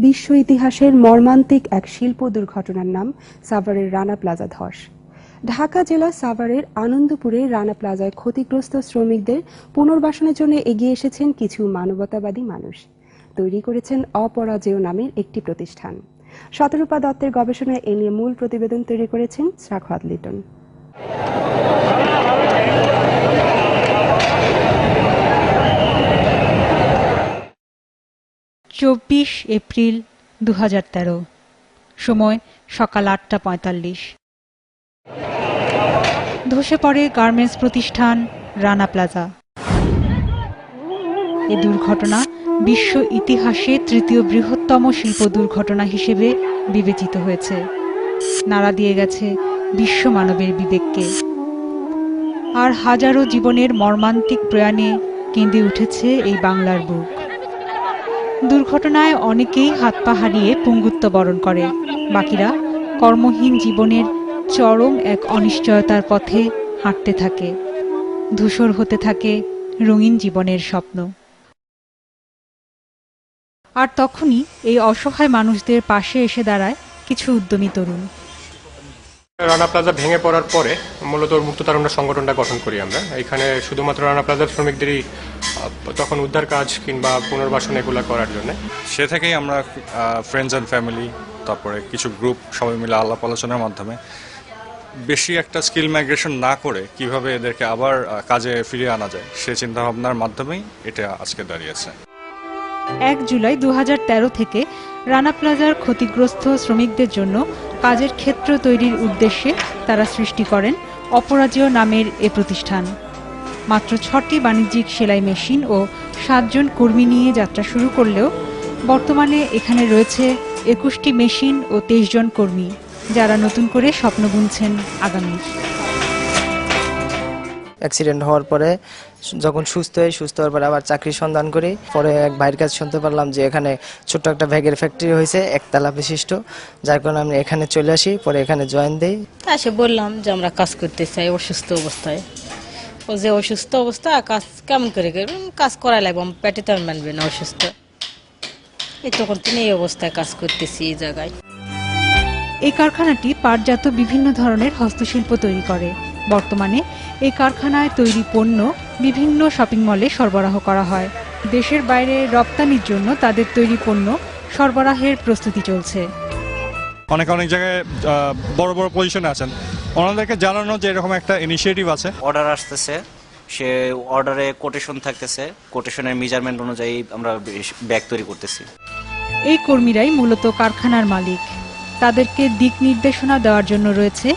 বিশ্ব ইতিহাসের মর্মান্তিক এক শিল্প দুর্ঘটনার নাম সাভারের রানা প্লাজা ধস। ঢাকা জেলা সাভারের আনন্দপুরে রানা প্লাজায় ক্ষতিগ্রস্ত শ্রমিকদের পুনর্বাসনের জন্য এগিয়ে এসেছেন কিছু মানবতাবাদী মানুষ। তৈরি করেছেন অপরাজেয় নামের একটি প্রতিষ্ঠান। শতরূপা দত্তের গবেষণায় এ নিয়ে মূল প্রতিবেদন তৈরি করেছেন সাখাওয়াত লিটন। 24 এপ্রিল 2013, সময় সকাল 8:45। ধসে পড়ে গার্মেন্টস প্রতিষ্ঠান রানা প্লাজা। এই দুর্ঘটনা বিশ্ব ইতিহাসে তৃতীয় বৃহত্তম শিল্প দুর্ঘটনা হিসেবে বিবেচিত হয়েছে। নাড়া দিয়ে গেছে বিশ্ব মানবের বিবেককে। আর হাজারো জীবনের মর্মান্তিক প্রয়াণে কেঁদে উঠেছে এই বাংলার বুক। দুর্ঘটনায় অনেকেই হাত পা হারিয়ে পঙ্গুত্ব বরণ করে, বাকিরা কর্মহীন জীবনের চরম এক অনিশ্চয়তার পথে হাঁটতে থাকে। ধূসর হতে থাকে রঙিন জীবনের স্বপ্ন। আর তখনই এই অসহায় মানুষদের পাশে এসে দাঁড়ায় কিছু উদ্যমী তরুণ। রানা প্লাজা ভেঙে পড়ার পরে মূলত মুক্ত তারুণ্য সংগঠনটা গঠন করি আমরা। এখানে শুধুমাত্র রানা প্লাজার শ্রমিকদেরই তখন উদ্ধার কাজ কিংবা পুনর্বাসন এগুলো করার জন্য। সে থেকেই আমরা ফ্রেন্ডস অ্যান্ড ফ্যামিলি, তারপরে কিছু গ্রুপ সবাই মিলে আলাপ আলোচনার মাধ্যমে বেশি একটা স্কিল মাইগ্রেশন না করে কিভাবে এদেরকে আবার কাজে ফিরিয়ে আনা যায় সে চিন্তাভাবনার মাধ্যমেই এটা আজকে দাঁড়িয়েছে। 1 জুলাই 2013 থেকে রানা প্লাজার ক্ষতিগ্রস্ত শ্রমিকদের জন্য কাজের ক্ষেত্র তৈরির উদ্দেশ্যে তারা সৃষ্টি করেন অপরাজেয় নামের এ প্রতিষ্ঠান। মাত্র 6টি বাণিজ্যিক সেলাই মেশিন ও 7 জন কর্মী নিয়ে যাত্রা শুরু করলেও বর্তমানে এখানে রয়েছে 21টি মেশিন ও 23 জন কর্মী, যারা নতুন করে স্বপ্ন বুনছেন আগামীর। অ্যাক্সিডেন্ট হওয়ার পরে যখন সুস্থ হওয়ার পরে আবার চাকরির সন্ধান করি। পরে এক ভাইয়ের কাছে শুনতে পারলাম যে এখানে ছোট্ট একটা ব্যাগের ফ্যাক্টরি হয়েছে, একতলা বিশিষ্ট, যার কারণে আমি এখানে চলে আসি। পরে এখানে জয়েন দিই। এসে বললাম যে আমরা কাজ করতে চাই অসুস্থ অবস্থায়। ও যে অসুস্থ অবস্থা, কাজ কেমন করে করবেন, কাজ করাই লাগবে, পেটে তো মানবে না অসুস্থ। এই তখন তিনি এই অবস্থায় কাজ করতেছি এই জায়গায়। এই কারখানাটি পাটজাত বিভিন্ন ধরনের হস্তশিল্প তৈরি করে। বর্তমানে এই কারখানায় তৈরি পণ্য বিভিন্ন শপিং মলে সরবরাহ করা হয়। দেশের বাইরে রপ্তানির জন্য তাদের তৈরি পণ্য সরবরাহের প্রস্তুতি চলছে। অনেক জায়গায় বড় বড় পজিশনে আছেন, ওনাদেরকে জানানো যে এরকম একটা ইনিশিয়েটিভ আছে। অর্ডার আসতেছে, সে অর্ডারে কোটেশন থাকতেছে, কোটেশনের মেজারমেন্ট অনুযায়ী আমরা ব্যাগ তৈরি করতেছি। এই কর্মীরাই মূলত কারখানার মালিক। তাদেরকে দিক নির্দেশনা দেওয়ার জন্য রয়েছে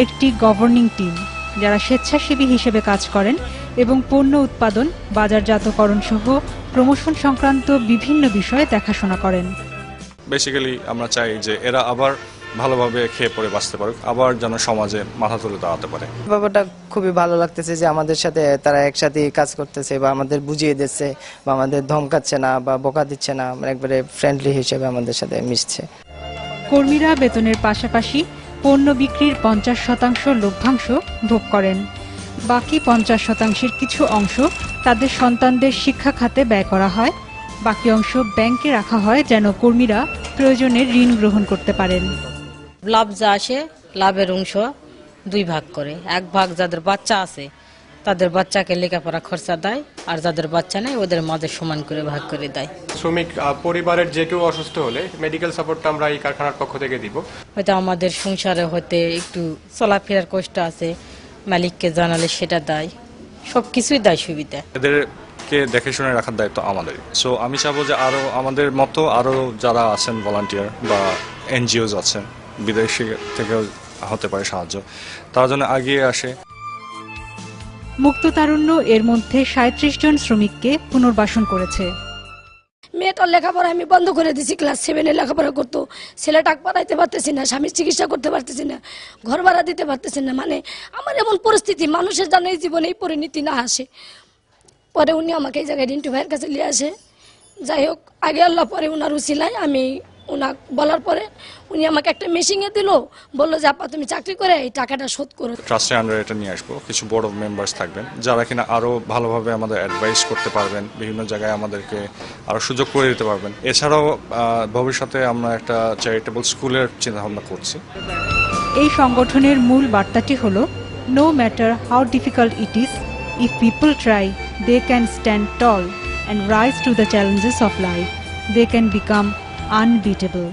একটি গভর্নিং টিম, যারা স্বেচ্ছাসেবী হিসেবে কাজ করেন এবং পণ্য উৎপাদন, বাজারজাতকরণ সহ প্রমোশন সংক্রান্ত বিভিন্ন বিষয়ে দেখাশোনা করেন। বেসিক্যালি আমরা চাই যে এরা আবার ভালোভাবে খেয়ে পড়ে বাঁচতে পারুক, আবার যেন সমাজে মাথা তুলে দাঁড়াতে পারে। ব্যাপারটা খুবই ভালো লাগতেছে যে আমাদের সাথে তারা একসাথে কাজ করতেছে বা আমাদের বুঝিয়ে দিচ্ছে বা আমাদের ধমকাচ্ছে না বা বকা দিচ্ছে না, একবারে ফ্রেন্ডলি হিসেবে আমাদের সাথে মিশছে। কর্মীরা বেতনের পাশাপাশি পণ্য বিক্রির 50% লভ্যাংশ ভোগ করেন। বাকি 50%-এর কিছু অংশ তাদের সন্তানদের শিক্ষা খাতে ব্যয় করা হয়। বাকি অংশ ব্যাংকে রাখা হয় যেন কর্মীরা প্রয়োজনে ঋণ গ্রহণ করতে পারেন। লাভ যা আসে, লাভের অংশ 2 ভাগ করে। 1 ভাগ যাদের বাচ্চা আছে তাদের বাচ্চাকে লেখাপড়া খরচা দেয়, আর যাদের বাচ্চা নেই ওদের মাঝে সমান করে ভাগ করে দেয়। শ্রমিক পরিবারের যে কেউ অসুস্থ হলে মেডিকেল সাপোর্টটা আমরা এই কারখানার পক্ষ থেকে দিব। হয়তো আমাদের সংসারে হতে একটু চলাফেরার কষ্ট আছে, মালিককে জানালে সেটা দেয়, সবকিছুই দেয় সুবিধা। এদেরকে দেখে শুনে রাখার দায়িত্ব আমাদের। সো আমি চাবো যে আরো আমাদের মতো আরো যারা আছেন ভলান্টিয়ার বা এনজিওস আছেন, বিদেশি থেকেও হতে পারে সাহায্য, তারা যেন এগিয়ে আসে। মুক্ত তারুণ্য এর মধ্যে 37 জন শ্রমিককে পুনর্বাসন করেছে। মেয়েটার লেখাপড়া আমি বন্ধ করে দিয়েছি, ক্লাস 7-এ লেখাপড়া করতো। ছেলেটা পড়াইতে পারতেছি না, স্বামীর চিকিৎসা করতে পারতেছি না, ঘর ভাড়া দিতে পারতেছি না। মানে আমার এমন পরিস্থিতি, মানুষের যেন এই জীবনে এই পরিণতি না আসে। পরে উনি আমাকে এই জায়গায় রিন্টু ভাইয়ের কাছে নিয়ে আসে। যাই হোক, আগে আল্লাহ পরে উনার উসিলায় আমি ওনা বলার পরে উনি আমাকে একটা মেশিনে দিল, বললো যে আপা তুমি চাকরি করে এই টাকাটা শোধ করো। ট্রাস্টের আন্ডারে এটা নিয়ে আসবো, কিছু বড় মেম্বার্স থাকবেন যারা কিনা আরো ভালোভাবে আমাদের অ্যাডভাইস করতে পারবেন, বিভিন্ন জায়গায় আমাদেরকে আরো সুযোগ করে দিতে পারবেন। এছাড়াও ভবিষ্যতে আমরা একটা চ্যারিটেবল স্কুলের চিন্তা ভাবনা করছি। এই সংগঠনের মূল বার্তাটি হলো, no matter how difficult it is, if people try they can stand tall and rise to the challenges of life. They can become unbeatable.